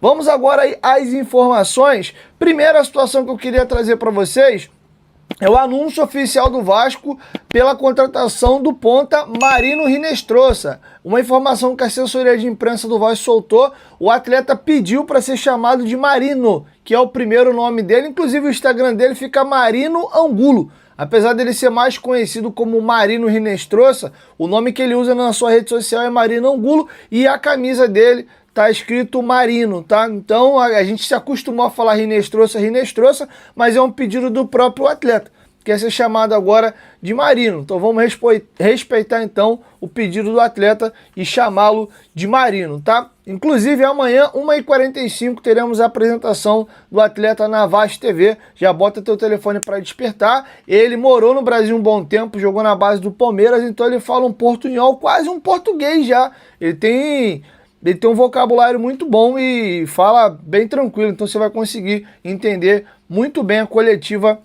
Vamos agora aí às informações. Primeira situação que eu queria trazer para vocês é o anúncio oficial do Vasco pela contratação do ponta Marino Hinestrosa. Uma informação que a assessoria de imprensa do Vasco soltou, o atleta pediu para ser chamado de Marino, que é o primeiro nome dele, inclusive o Instagram dele fica Marino Angulo. Apesar dele ser mais conhecido como Marino Hinestrosa, o nome que ele usa na sua rede social é Marino Angulo e a camisa dele tá escrito Marino, tá? Então a gente se acostumou a falar Hinestrosa, mas é um pedido do próprio atleta, quer ser chamado agora de Marino. Então vamos respeitar então o pedido do atleta e chamá-lo de Marino, tá? Inclusive amanhã, 1h45, teremos a apresentação do atleta na Vasco TV. Já bota teu telefone para despertar. Ele morou no Brasil um bom tempo, jogou na base do Palmeiras, então ele fala um portunhol, quase um português já. Ele tem um vocabulário muito bom e fala bem tranquilo, então você vai conseguir entender muito bem a coletiva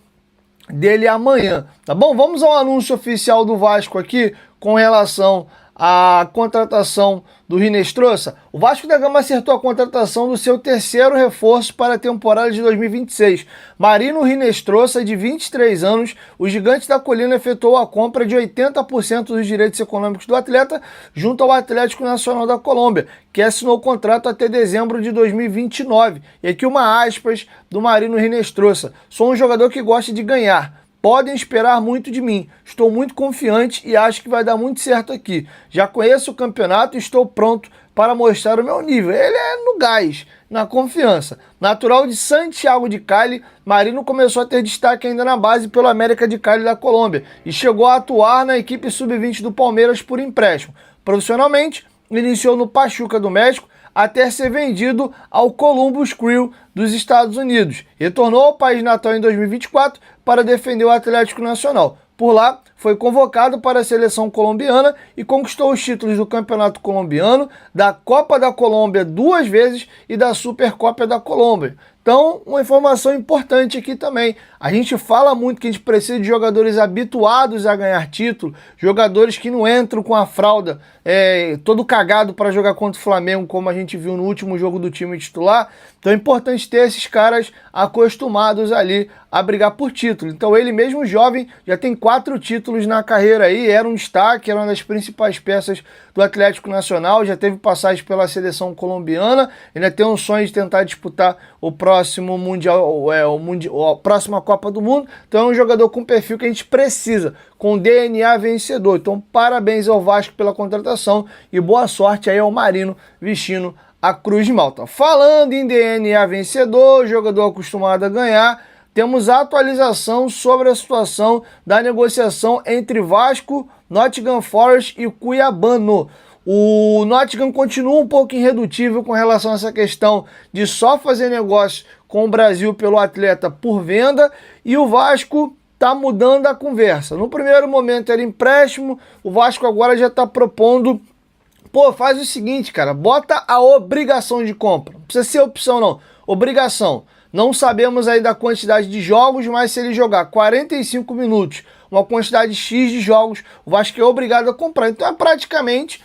dele amanhã, tá bom? Vamos ao anúncio oficial do Vasco aqui com relação à contratação do Hinestrosa. O Vasco da Gama acertou a contratação do seu terceiro reforço para a temporada de 2026. Marino Hinestrosa, de 23 anos, o Gigante da Colina efetuou a compra de 80% dos direitos econômicos do atleta junto ao Atlético Nacional da Colômbia, que assinou o contrato até dezembro de 2029. E aqui uma aspas do Marino Hinestrosa: sou um jogador que gosta de ganhar. Podem esperar muito de mim. Estou muito confiante e acho que vai dar muito certo aqui. Já conheço o campeonato e estou pronto para mostrar o meu nível. Ele é no gás, na confiança. Natural de Santiago de Cali, Marino começou a ter destaque ainda na base pelo América de Cali da Colômbia e chegou a atuar na equipe sub-20 do Palmeiras por empréstimo. Profissionalmente, iniciou no Pachuca do México até ser vendido ao Columbus Crew dos Estados Unidos. Retornou ao país natal em 2024 para defender o Atlético Nacional. Por lá, foi convocado para a seleção colombiana e conquistou os títulos do Campeonato Colombiano, da Copa da Colômbia 2 vezes e da Supercopa da Colômbia. Então, uma informação importante aqui também. A gente fala muito que a gente precisa de jogadores habituados a ganhar título, jogadores que não entram com a fralda todo cagado para jogar contra o Flamengo, como a gente viu no último jogo do time titular. Então é importante ter esses caras acostumados ali a brigar por título. Então ele mesmo jovem já tem 4 títulos na carreira aí, era um destaque, era uma das principais peças do Atlético Nacional, já teve passagem pela seleção colombiana, ainda tem um sonho de tentar disputar o próximo Mundial, a próxima Copa do Mundo. Então é um jogador com perfil que a gente precisa, com DNA vencedor. Então parabéns ao Vasco pela contratação e boa sorte aí ao Marino vestindo a Cruz de Malta. Falando em DNA vencedor, jogador acostumado a ganhar, temos a atualização sobre a situação da negociação entre Vasco, Nottingham Forest e Cuiabano. O Nottingham continua um pouco irredutível com relação a essa questão de só fazer negócio com o Brasil pelo atleta por venda, e o Vasco está mudando a conversa. No primeiro momento era empréstimo, o Vasco agora já está propondo: pô, faz o seguinte, cara, bota a obrigação de compra. Não precisa ser opção não, obrigação. Não sabemos aí da quantidade de jogos, mas se ele jogar 45 minutos, uma quantidade X de jogos, o Vasco é obrigado a comprar. Então é praticamente,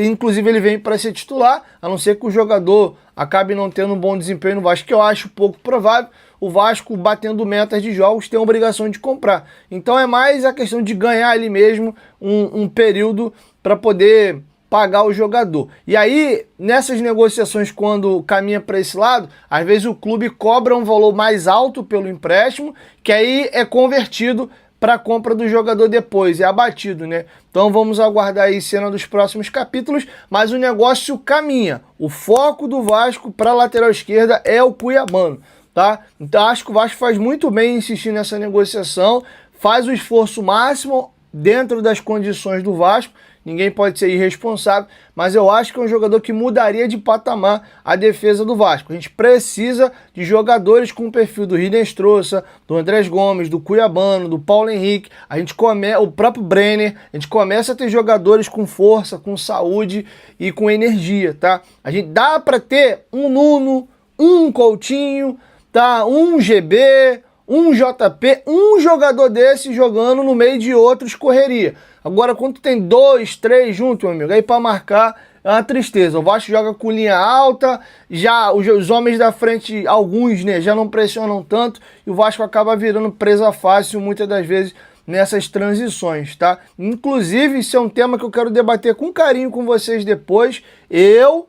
inclusive ele vem para ser titular, a não ser que o jogador acabe não tendo um bom desempenho no Vasco, que eu acho pouco provável. O Vasco, batendo metas de jogos, tem a obrigação de comprar. Então é mais a questão de ganhar ali mesmo um período para poder pagar o jogador. E aí, nessas negociações, quando caminha para esse lado, às vezes o clube cobra um valor mais alto pelo empréstimo, que aí é convertido para a compra do jogador depois, é abatido, né? Então vamos aguardar aí cena dos próximos capítulos, mas o negócio caminha. O foco do Vasco para a lateral esquerda é o Cuiabano, tá? Então acho que o Vasco faz muito bem em insistir nessa negociação, faz o esforço máximo dentro das condições do Vasco. Ninguém pode ser irresponsável, mas eu acho que é um jogador que mudaria de patamar a defesa do Vasco. A gente precisa de jogadores com o perfil do Hinestrosa, do Andrés Gomes, do Cuiabano, do Paulo Henrique. O próprio Brenner. A gente começa a ter jogadores com força, com saúde e com energia, tá? A gente dá para ter um Nuno, um Coutinho, tá? Um GB, um JP, um jogador desse jogando no meio de outros correria. Agora, quando tem 2, 3 juntos, meu amigo, aí para marcar é uma tristeza. O Vasco joga com linha alta, já os homens da frente, alguns, né, já não pressionam tanto, e o Vasco acaba virando presa fácil muitas das vezes nessas transições, tá? Inclusive, isso é um tema que eu quero debater com carinho com vocês depois. Eu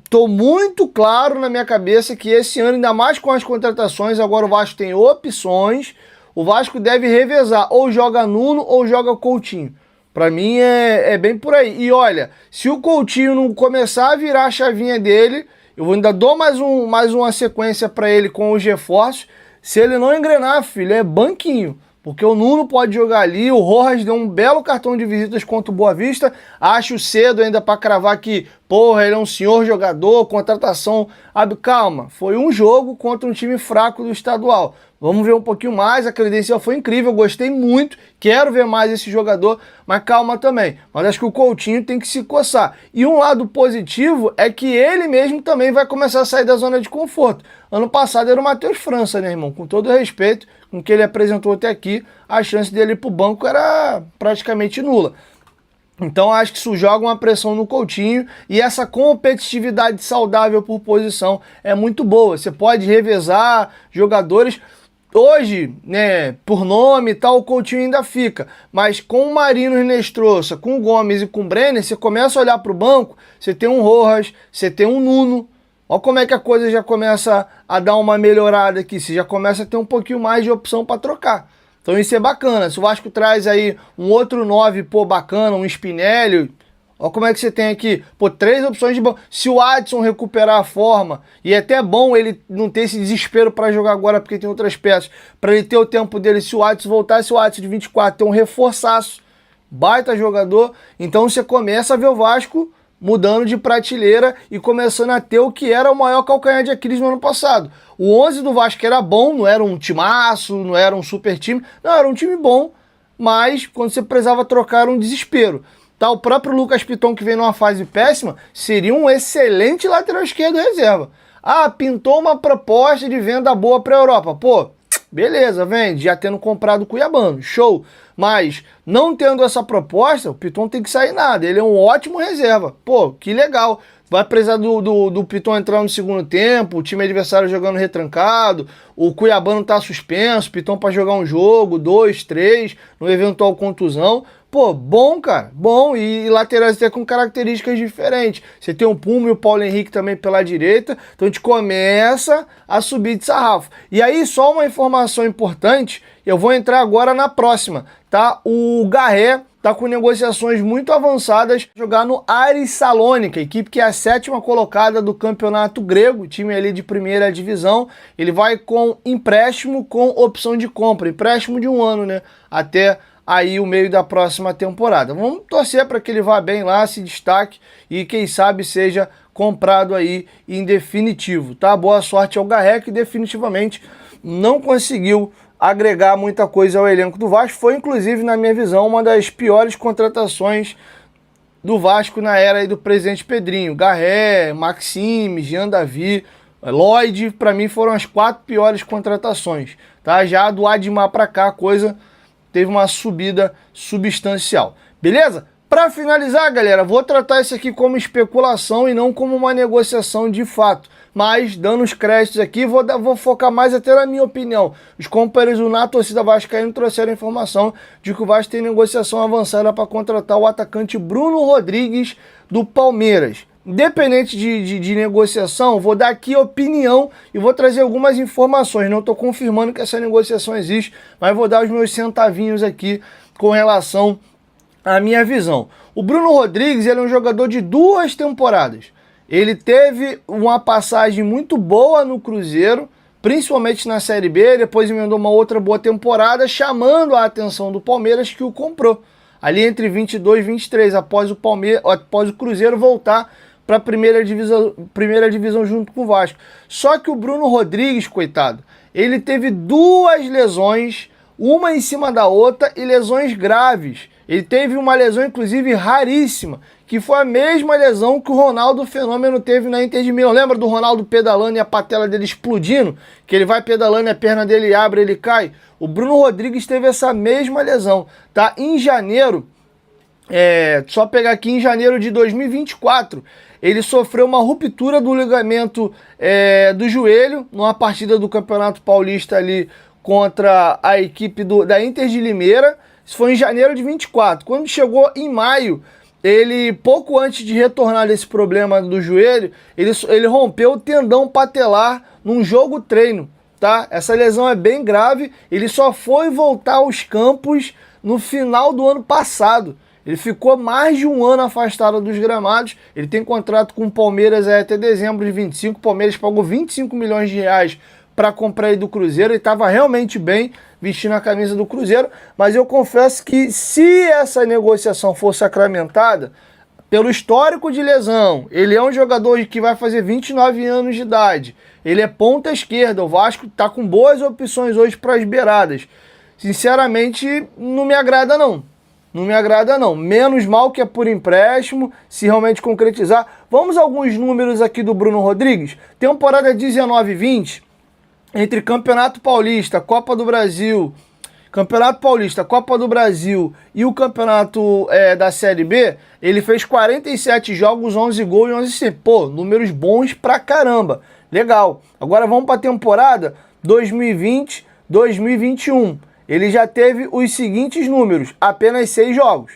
tô muito claro na minha cabeça que esse ano, ainda mais com as contratações, agora o Vasco tem opções. O Vasco deve revezar, ou joga Nuno ou joga Coutinho. Pra mim é bem por aí. E olha, se o Coutinho não começar a virar a chavinha dele, eu ainda dou mais uma sequência pra ele com os reforços. Se ele não engrenar, filho, é banquinho. Porque o Nuno pode jogar ali, o Rojas deu um belo cartão de visitas contra o Boa Vista. Acho cedo ainda para cravar que, porra, ele é um senhor jogador, contratação... Calma, foi um jogo contra um time fraco do estadual. Vamos ver um pouquinho mais, a credencial foi incrível, gostei muito, quero ver mais esse jogador, mas calma também. Mas acho que o Coutinho tem que se coçar. E um lado positivo é que ele mesmo também vai começar a sair da zona de conforto. Ano passado era o Matheus França, né, irmão? Com todo respeito, com o que ele apresentou até aqui, a chance dele ir pro banco era praticamente nula. Então acho que isso joga uma pressão no Coutinho e essa competitividade saudável por posição é muito boa. Você pode revezar jogadores. Hoje, né, por nome e tal, o Coutinho ainda fica. Mas com o Marino Hinestrosa, com o Gomes e com o Brenner, você começa a olhar para o banco, você tem um Rojas, você tem um Nuno. Olha como é que a coisa já começa a dar uma melhorada aqui. Você já começa a ter um pouquinho mais de opção para trocar. Então isso é bacana. Se o Vasco traz aí um outro 9, pô, bacana, um Spinelli, olha como é que você tem aqui, pô, 3 opções de banco. Se o Adson recuperar a forma, e é até bom ele não ter esse desespero para jogar agora porque tem outras peças, para ele ter o tempo dele, se o Adson voltar, se o Adson de 24 tem um reforçaço, baita jogador, então você começa a ver o Vasco mudando de prateleira e começando a ter o que era o maior calcanhar de Aquiles no ano passado. O 11 do Vasco era bom, não era um timaço, não era um super time, não, era um time bom, mas quando você precisava trocar era um desespero. Tá, o próprio Lucas Piton, que vem numa fase péssima, seria um excelente lateral esquerdo reserva. Ah, pintou uma proposta de venda boa para a Europa. Pô, beleza, vende, já tendo comprado o Cuiabano, show. Mas não tendo essa proposta, o Piton tem que sair nada. Ele é um ótimo reserva. Pô, que legal. Vai precisar do Piton entrar no segundo tempo, o time adversário jogando retrancado, o Cuiabano tá suspenso, o Piton para jogar um jogo, 2, 3, no eventual contusão. Pô, bom, cara, bom, e laterais até com características diferentes. Você tem o Puma e o Paulo Henrique também pela direita, então a gente começa a subir de sarrafo. E aí, só uma informação importante, eu vou entrar agora na próxima, tá? O Garré tá com negociações muito avançadas para jogar no Aris Salônica, equipe que é a 7ª colocada do campeonato grego, time ali de primeira divisão. Ele vai com empréstimo com opção de compra, empréstimo de 1 ano, né? Até aí o meio da próxima temporada. Vamos torcer para que ele vá bem lá, se destaque e quem sabe seja comprado aí em definitivo, tá? Boa sorte ao Garré, que definitivamente não conseguiu agregar muita coisa ao elenco do Vasco. Foi, inclusive, na minha visão, uma das piores contratações do Vasco na era aí do presidente Pedrinho. Garré, Maxime, Jean Davi, Lloyd, para mim foram as 4 piores contratações, tá? Já do Admar para cá a coisa teve uma subida substancial. Beleza? Para finalizar, galera, vou tratar isso aqui como especulação e não como uma negociação de fato. Mas, dando os créditos aqui, vou focar mais até na minha opinião. Os companheiros na torcida vascaína trouxeram a informação de que o Vasco tem negociação avançada para contratar o atacante Bruno Rodrigues do Palmeiras. Independente de negociação, vou dar aqui opinião e vou trazer algumas informações. Não estou confirmando que essa negociação existe, mas vou dar os meus centavinhos aqui com relação à minha visão. O Bruno Rodrigues, ele é um jogador de 2 temporadas. Ele teve uma passagem muito boa no Cruzeiro, principalmente na Série B, depois emendou uma outra boa temporada, chamando a atenção do Palmeiras, que o comprou. Ali entre 22 e 23, após o Cruzeiro voltar para a primeira divisão junto com o Vasco. Só que o Bruno Rodrigues, coitado, ele teve 2 lesões, uma em cima da outra, e lesões graves. Ele teve uma lesão, inclusive, raríssima, que foi a mesma lesão que o Ronaldo Fenômeno teve na Inter de Milão. Lembra do Ronaldo pedalando e a patela dele explodindo? Que ele vai pedalando e a perna dele abre, ele cai? O Bruno Rodrigues teve essa mesma lesão, tá? Em janeiro, Só pegar aqui em janeiro de 2024, ele sofreu uma ruptura do ligamento do joelho numa partida do Campeonato Paulista ali contra a equipe da Inter de Limeira. Isso foi em janeiro de 24. Quando chegou em maio, ele, pouco antes de retornar desse problema do joelho, ele rompeu o tendão patelar num jogo treino, tá? Essa lesão é bem grave, ele só foi voltar aos campos no final do ano passado. Ele ficou mais de um ano afastado dos gramados. Ele tem contrato com o Palmeiras até dezembro de 25. O Palmeiras pagou 25 milhões de reais para comprar ele do Cruzeiro. Ele estava realmente bem vestindo a camisa do Cruzeiro. Mas eu confesso que se essa negociação for sacramentada, pelo histórico de lesão, ele é um jogador que vai fazer 29 anos de idade. Ele é ponta esquerda. O Vasco está com boas opções hoje para as beiradas. Sinceramente, não me agrada não. Não me agrada não. Menos mal que é por empréstimo, se realmente concretizar. Vamos a alguns números aqui do Bruno Rodrigues. Temporada 19-20, entre Campeonato Paulista, Copa do Brasil, Campeonato Paulista, Copa do Brasil e o Campeonato da Série B, ele fez 47 jogos, 11 gols e 11 assistências. Pô, números bons pra caramba. Legal. Agora vamos pra temporada 2020-2021. Ele já teve os seguintes números, apenas 6 jogos.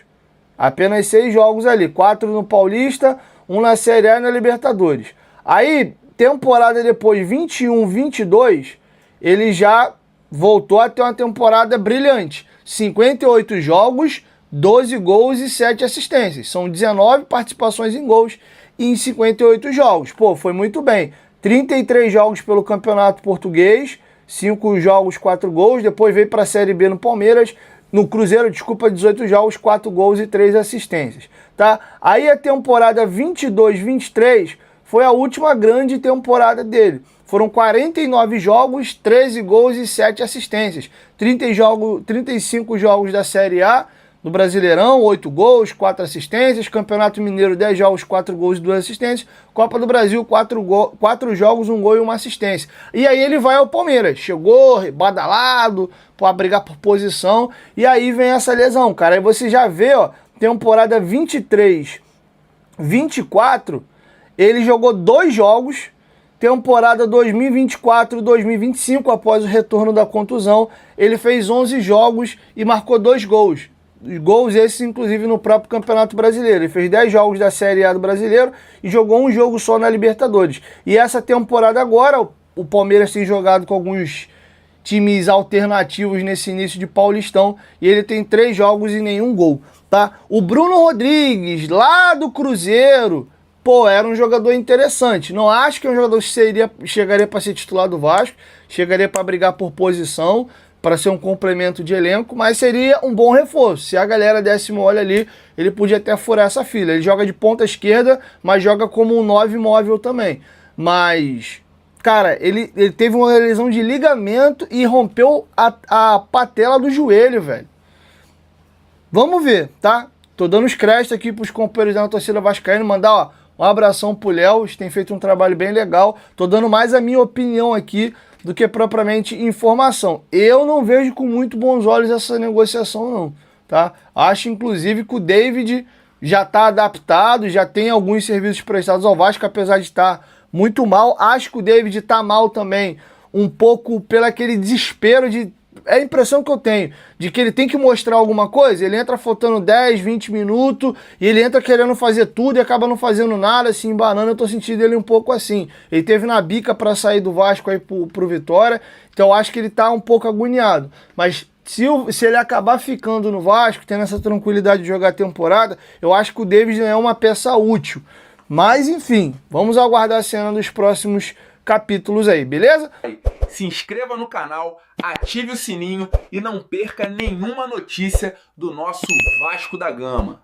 Apenas 6 jogos ali, 4 no Paulista, 1 na Série A e na Libertadores. Aí, temporada depois, 21-22, ele já voltou a ter uma temporada brilhante. 58 jogos, 12 gols e 7 assistências. São 19 participações em gols em 58 jogos. Pô, foi muito bem. 33 jogos pelo Campeonato Português, 5 jogos, 4 gols, depois veio para a Série B no Palmeiras, no Cruzeiro, 18 jogos, 4 gols e 3 assistências, tá? Aí a temporada 22-23 foi a última grande temporada dele. Foram 49 jogos, 13 gols e 7 assistências. 35 jogos da Série A, do Brasileirão, 8 gols, 4 assistências. Campeonato Mineiro, 10 jogos, 4 gols e 2 assistências. Copa do Brasil, 4 jogos, 1 gol e 1 assistência. E aí ele vai ao Palmeiras. Chegou, badalado, para brigar por posição. E aí vem essa lesão, cara. Aí você já vê, ó, temporada 23-24, ele jogou 2 jogos. Temporada 2024-2025, após o retorno da contusão, ele fez 11 jogos e marcou 2 gols. Gols esses, inclusive, no próprio Campeonato Brasileiro. Ele fez 10 jogos da Série A do Brasileiro e jogou 1 jogo só na Libertadores. E essa temporada agora, o Palmeiras tem jogado com alguns times alternativos nesse início de Paulistão e ele tem 3 jogos e nenhum gol, tá? O Bruno Rodrigues, lá do Cruzeiro, pô, era um jogador interessante. Não acho que é um jogador que chegaria para ser titular do Vasco, chegaria para brigar por posição, para ser um complemento de elenco, mas seria um bom reforço. Se a galera desse mole ali, ele podia até furar essa fila. Ele joga de ponta esquerda, mas joga como um 9 móvel também. Mas, cara, ele teve uma lesão de ligamento e rompeu a patela do joelho, velho. Vamos ver, tá? Tô dando os créditos aqui pros companheiros da torcida vascaína, mandar, ó, um abração pro Léo, eles têm feito um trabalho bem legal. Tô dando mais a minha opinião aqui do que propriamente informação. Eu não vejo com muito bons olhos essa negociação não, tá? Acho inclusive que o David já está adaptado, já tem alguns serviços prestados ao Vasco, apesar de estar muito mal. Acho que o David está mal também, um pouco pelo aquele desespero de... É a impressão que eu tenho, de que ele tem que mostrar alguma coisa, ele entra faltando 10, 20 minutos, e ele entra querendo fazer tudo e acaba não fazendo nada, assim, embanando. Eu tô sentindo ele um pouco assim. Ele teve na bica para sair do Vasco aí pro Vitória, então eu acho que ele tá um pouco agoniado. Mas se ele acabar ficando no Vasco, tendo essa tranquilidade de jogar a temporada, eu acho que o David é uma peça útil. Mas, enfim, vamos aguardar a cena dos próximos capítulos aí, beleza? Se inscreva no canal, ative o sininho e não perca nenhuma notícia do nosso Vasco da Gama.